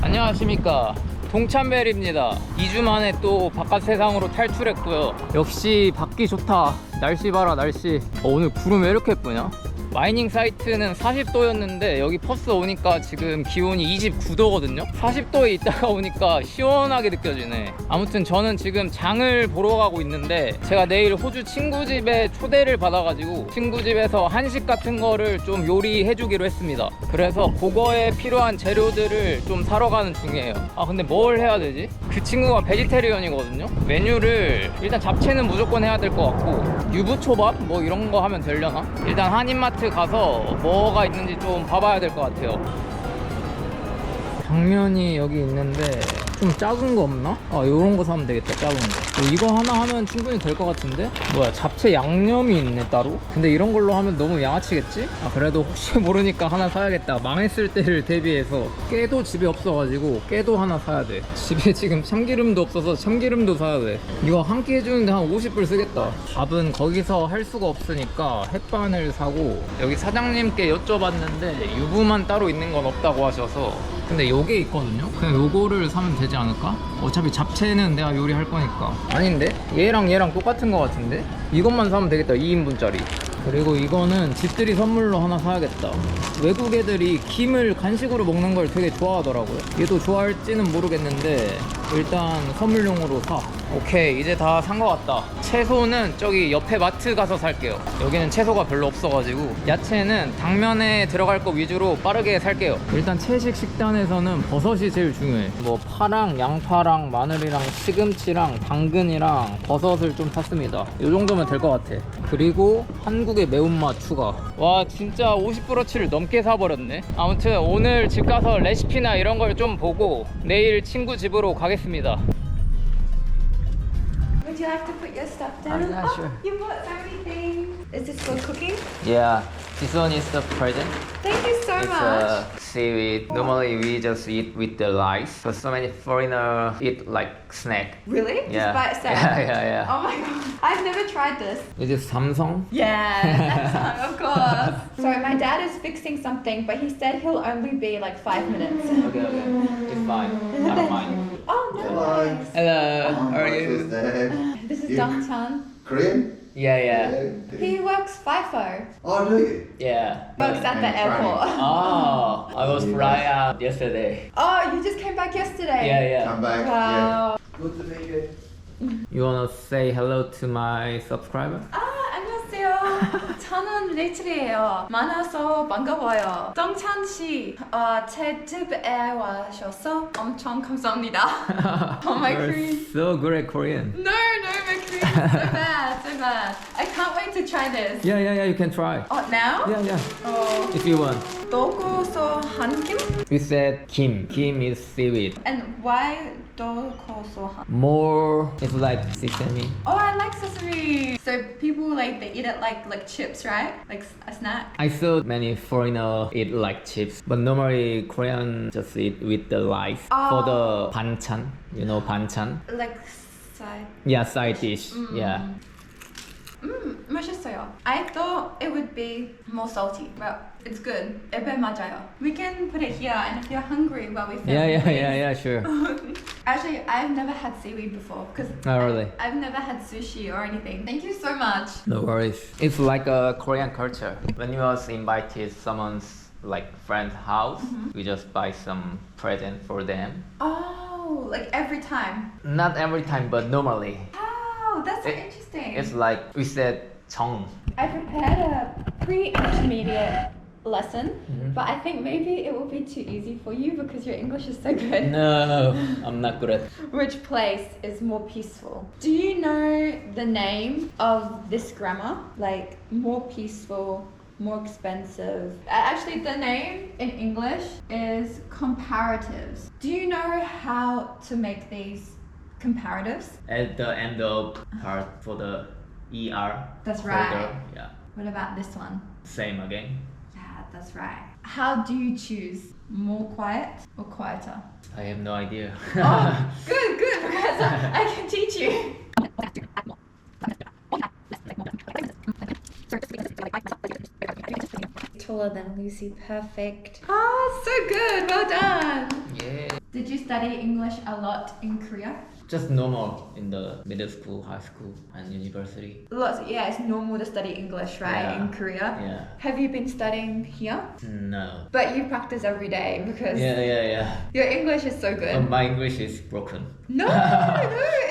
안녕하십니까, 동찬벨입니다. 2주 만에 또 바깥 세상으로 탈출했고요. 역시 밖이 좋다. 날씨 봐라, 날씨. 오늘 구름 왜 이렇게 예쁘냐? 마이닝 사이트는 40도였는데 여기 퍼스 오니까 지금 기온이 29도거든요 40도에 있다가 오니까 시원하게 느껴지네. 아무튼 저는 지금 장을 보러 가고 있는데, 제가 내일 호주 친구 집에 초대를 받아가지고 친구 집에서 한식 같은 거를 좀 요리해 주기로 했습니다. 그래서 그거에 필요한 재료들을 좀 사러 가는 중이에요. 아 근데 뭘 해야 되지? 그 친구가 베지테리언이거든요. 메뉴를 일단 잡채는 무조건 해야 될 것 같고, 유부초밥 뭐 이런 거 하면 되려나? 일단 한인마트 가서 뭐가 있는지 좀 봐봐야 될 것 같아요. 당면이 여기 있는데 좀 작은 거 없나? 아 요런 거 사면 되겠다, 작은 거. 이거 하나 하면 충분히 될 것 같은데? 뭐야, 잡채 양념이 있네 따로? 근데 이런 걸로 하면 너무 양아치겠지? 아 그래도 혹시 모르니까 하나 사야겠다. 망했을 때를 대비해서. 깨도 집에 없어가지고 깨도 하나 사야 돼. 집에 지금 참기름도 없어서 참기름도 사야 돼. 이거 한 끼 해주는데 한 50불 쓰겠다. 밥은 거기서 할 수가 없으니까 햇반을 사고, 여기 사장님께 여쭤봤는데 유부만 따로 있는 건 없다고 하셔서, 근데 요게 있거든요? 그냥 요거를 사면 되지 않을까? 어차피 잡채는 내가 요리할 거니까. 아닌데? 얘랑 똑같은 거 같은데? 이것만 사면 되겠다, 2인분짜리. 그리고 이거는 집들이 선물로 하나 사야겠다. 외국 애들이 김을 간식으로 먹는 걸 되게 좋아하더라고요. 얘도 좋아할지는 모르겠는데 일단 선물용으로 사. 오케이, 이제 다 산 거 같다. 채소는 저기 옆에 마트 가서 살게요. 여기는 채소가 별로 없어가지고. 야채는 당면에 들어갈 거 위주로 빠르게 살게요. 일단 채식 식단에서는 버섯이 제일 중요해. 뭐 파랑 양파랑 마늘이랑 시금치랑 당근이랑 버섯을 좀 샀습니다. 이 정도면 될 것 같아. 그리고 한국의 매운맛 추가. 와 진짜 50%치를 넘게 사버렸네. 아무튼 오늘 집 가서 레시피나 이런 걸 좀 보고 내일 친구 집으로 가겠습니다. Would you like to put your stuff down? Yeah, sure. You bought so many things. Is this for cooking? Yeah, this one is the present. Thank you so It's much. seaweed. Normally we just eat with the rice, but so many foreigners eat like snack. Really? Yeah. Just by itself? Yeah. Oh my god. I've never tried this. Is it Samsung? Yeah, of course. Sorry, my dad is fixing something, but he said he'll only be like 5 minutes. Okay. It's fine. I don't mind. Oh, nice. Hello. How are you? This is You- Dong-chan. Korean? Yeah. He works FIFO. Oh, do you? Yeah. Works at the And airport. Oh, I was flying out yesterday. Oh, you just came back yesterday? Yeah. Come back. Wow. Yeah. Good to meet you. You wanna say hello to my subscriber? 안녕하세요. 저는 레이첼이에요. 만나서 반가워요. 동찬 씨, 제 집에 와셔서 엄청 감사합니다. Oh, my You're Korean. so good at Korean. No, my Korean is so bad. I can't wait to try this. Yeah. You can try. Oh, now? Yeah. Oh, If you want. 도고서 한김? We said kim. Kim is seaweed. And why 도고서 한? More, it's like sesame. Oh, I like sesame. So people like they eat it like chips, right? Like a snack. I saw many foreigners eat like chips, but normally Korean just eat with the rice for the banchan. You know banchan? Like side. Yeah, side dish. Yeah. 맛있어요. I thought it would be more salty, but it's good. 입에 맞아요. We can put it here, and if you're hungry while we film. Yeah, sure. Actually, I've never had seaweed before because Oh, really? I've never had sushi or anything. Thank you so much. No worries. It's like a Korean culture. When you was invited someone's like friend's house, we just buy some present for them. Oh, like every time. Not every time, but normally. Oh, that's so It- interesting. It's like we said 정. I prepared a pre-intermediate lesson, but I think maybe it will be too easy for you because your English is so good. No, I'm not good at. Which place is more peaceful? Do you know the name of this grammar? Like more peaceful, more expensive. Actually, the name in English is comparatives. Do you know how to make these comparatives? At the end of part for the ER. That's for right. the- yeah. What about this one? Same again. Yeah, that's right. How do you choose? More quiet or quieter? I have no idea. Oh, good, because I can teach you. taller than Lucy. Perfect. Oh, so good. Well done. Yeah. Did you study English a lot in Korea? Just normal in the middle school, high school, and university. Lots. Yeah, it's normal to study English, right, Yeah. in Korea. Yeah. Have you been studying here? No. But you practice every day because Yeah. your English is so good. But my English is broken. No,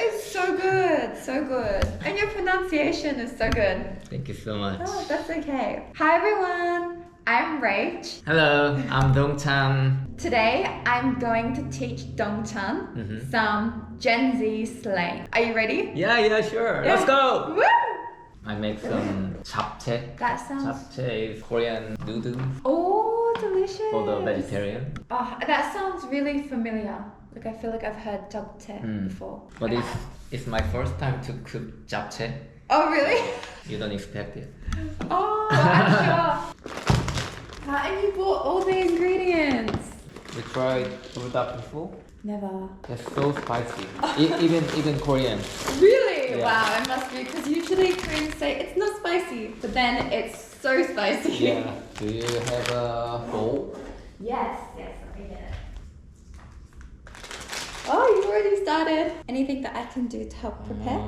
it's so good, so good. And your pronunciation is so good. Thank you so much. Oh, that's okay. Hi everyone, I'm Rach. Hello, I'm Dongchan. Today I'm going to teach Dongchan some Gen Z slang. Are you ready? Yeah, sure. Yeah. Let's go. Woo! I make some japchae. That sounds... Japchae is Korean noodle Oh, delicious. for the vegetarian. Oh, that sounds really familiar. Like I feel like I've heard japchae before. But it's my first time to cook japchae. Oh, really? You don't expect it. Oh, I'm sure. And you bought all the ingredients. You tried burdak before? Never. It's so spicy. Even Korean. Really? Yeah. Wow, it must be because usually Koreans say it's not spicy, but then it's so spicy. Yeah. Do you have a bowl? Yes, let me get it. Oh, you already started. Anything that I can do to help prepare?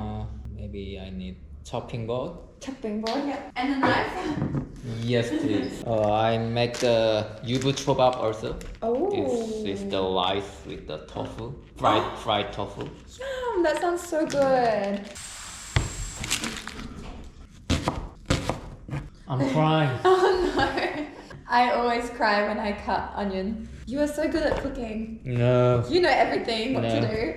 Maybe I need chopping board. Chopping board, yeah. And a knife? Yes, please. I make the yubu chobap also. Oh. It's the rice with the tofu, fried tofu. Yum, that sounds so good. I'm crying. Oh no. I always cry when I cut onion. You are so good at cooking. No. You know everything, what to No. do.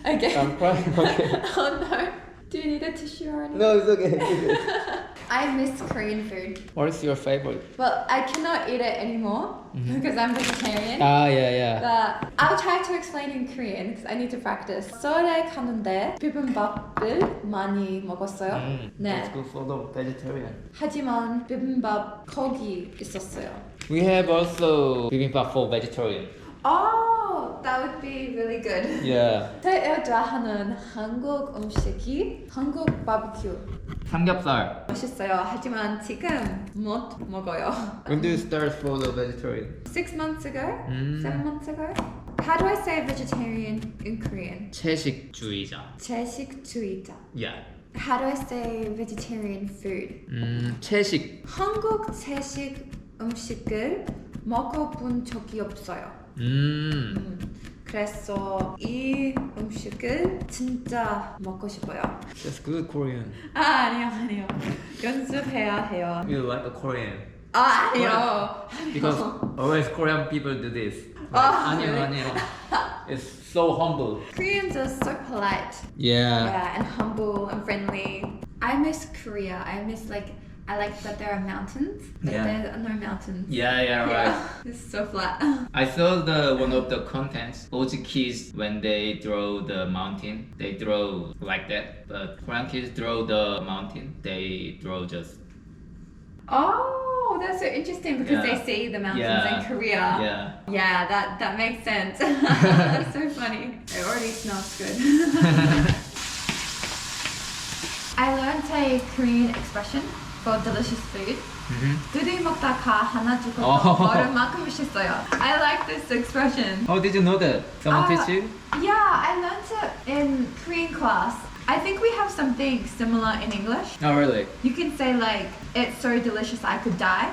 Okay. I'm crying. Okay. Oh no. Do you need a tissue or anything? No, it's okay. I miss Korean food. What is your favorite? Well, I cannot eat it anymore because I'm vegetarian. Yeah. But I'll try to explain in Korean because I need to practice. 서울에 가는데 비빔밥을 많이 먹었어요. 네. It's good for the vegetarian. 하지만 비빔밥 거기 있었어요. We have also bibimbap for vegetarian. Oh, that would be really good. Yeah. 제일 좋아하는 한국 음식이 한국 바비큐. 삼겹살. 맛있어요. 하지만 지금 못 먹어요. When do you start for the vegetarian? 6 months ago? 7 months ago? How do I say vegetarian in Korean? 채식주의자. 채식주의자. Yeah. How do I say vegetarian food? 채식. 한국 채식 음식을 먹어본 적이 없어요. 그래서 이 음식을 진짜 먹고 싶어요. That's good Korean. 아니요. 연습해야 해요. You like a Korean? 아니요. Because always Korean people do this. 아니요. It's so humble. Koreans are so polite. Yeah, and humble and friendly. I miss Korea. I like that there are mountains, but Yeah. there are no mountains. Yeah, right. It's so flat. I saw one of the contents. OG kids, when they draw the mountain, they draw like that. But Korean kids draw the mountain, they draw just. Oh, that's so interesting because Yeah. they see the mountains Yeah. in Korea. Yeah. Yeah, that makes sense. That's so funny. It already smells good. I learned a Korean expression for delicious food. 둘이 먹다가 하나 죽어도 먹을 만큼 맛있어요. I like this expression. Oh, did you know that? Someone teach you? Yeah, I learned it in Korean class. I think we have something similar in English. Oh, really? You can say like, it's so delicious I could die.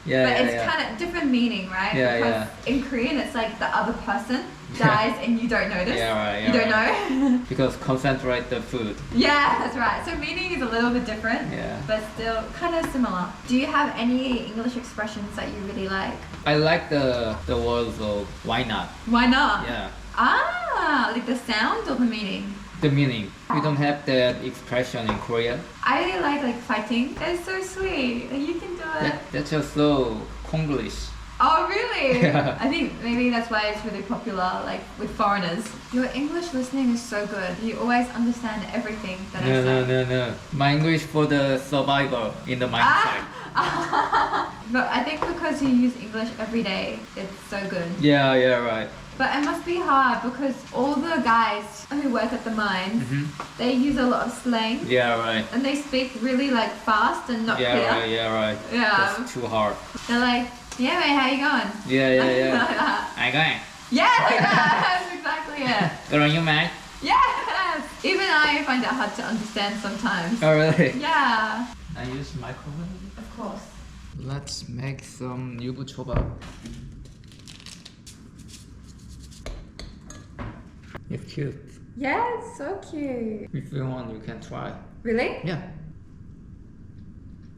Yeah. But it's kind of different meaning, right? Yeah, because in Korean it's like the other person dies and you don't notice. Yeah, right. You don't know? Because concentrate the food. Yeah, that's right. So meaning is a little bit different, Yeah. but still kind of similar. Do you have any English expressions that you really like? I like the words of why not. Why not? Yeah. Like the sound or the meaning? The meaning. We don't have that expression in Korea. I really like fighting. It's so sweet. You can do it. That's just so Konglish. Oh, really? Yeah. I think maybe that's why it's really popular, like with foreigners. Your English listening is so good. You always understand everything that I say. No. My English for the survivor in the mine site. But I think because you use English every day, it's so good. Yeah, right. But it must be hard because all the guys who work at the mines, they use a lot of slang. Yeah, right. And they speak really like fast and not clear. Right. Yeah. That's too hard. They're like, yeah, mate, how you going? Yeah. Like that. I got it. Yeah, like that. That's exactly it. Good on you, man. Yes. Even I find it hard to understand sometimes. Oh, really? Yeah. I use microwave. Of course. Let's make some 유부초밥. It's cute. Yeah, it's so cute. If you want, you can try. Really? Yeah.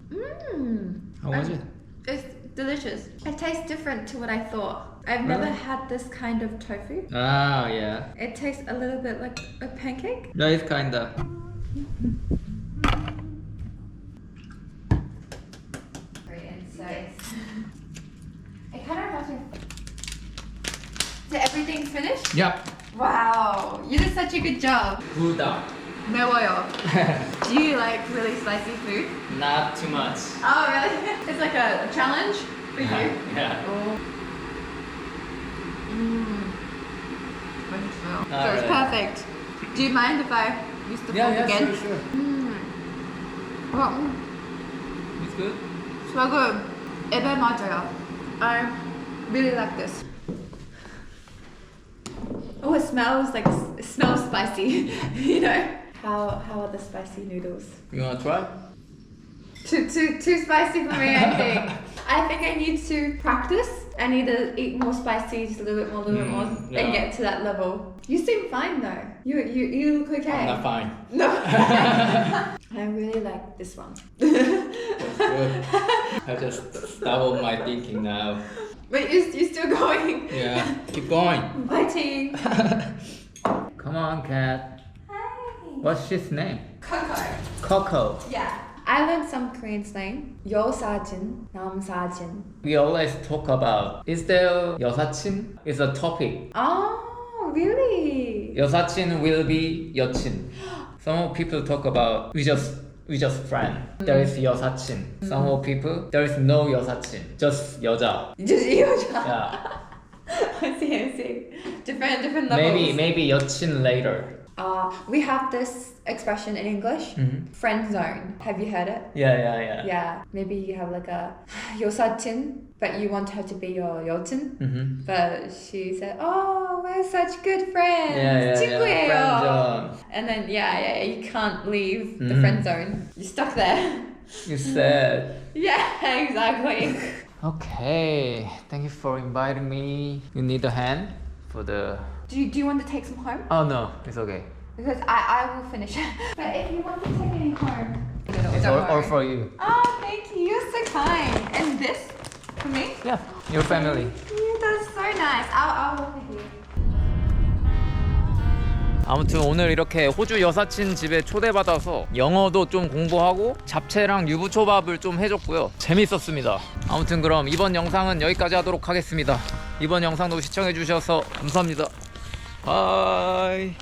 Mmm. How was it? It's delicious. It tastes different to what I thought. I've never had this kind of tofu. Ah, yeah. It tastes a little bit like a pancake. Yeah, it's kinda. So it kind of reminds me. So everything's finished? Yep. Wow, you did such a good job. Buddha. 매워요. Do you like really spicy food? Not too much. Oh really? It's like a challenge for you. Yeah. Oh. So Ah, it's really? perfect. Do you mind if I use the fork again? Sure. Oh, It's good? so good. 입에 맞아요. I really like this. Oh, it smells like it smells spicy. You know. How are the spicy noodles? You wanna try? Too spicy for me, I think. I think I need to practice. I need to eat more spicy, just a little bit more, yeah. and get to that level. You seem fine though. You look okay. I'm not fine. No. I really like this one. That's good. I just double my thinking now. But you're still going. Yeah. Keep going. Fighting. Come on, cat. Hi. What's his name? Coco. Coco. Yeah. I learned some Korean slang. 여사진, 남사진. We always talk about, is there 여사친? It's a topic. Oh, really? 여사친 will be 여친. Some people talk about we just friend. There is 여사친. Some people there is no 여사친. Just 여자. Just 여자. Yeah. I see. Different levels. Maybe 여친 later. We have this expression in English, friend zone. Have you heard it? Yeah. Yeah. Maybe you have like a 여사친, but you want her to be your 여친. But she said, "Oh, we're such good friends. 친구예요." Friend zone. And then you can't leave the friend zone. You're stuck there. You said. Yeah, exactly. Okay. Thank you for inviting me. You need a hand for the. Do you want to take some home? Oh no, it's okay. Because I will finish it. But if you want to take any home, It's don't all worry. for you. Oh, thank you. You're so kind. And this for me? Yeah, your family. Yeah, that's so nice. I'll work with you. 아무튼 오늘 이렇게 호주 여사친 집에 초대받아서 영어도 좀 공부하고 잡채랑 유부초밥을 좀 해줬고요. 재밌었습니다. 아무튼 그럼 이번 영상은 여기까지 하도록 하겠습니다. 이번 영상도 시청해주셔서 감사합니다. 바이.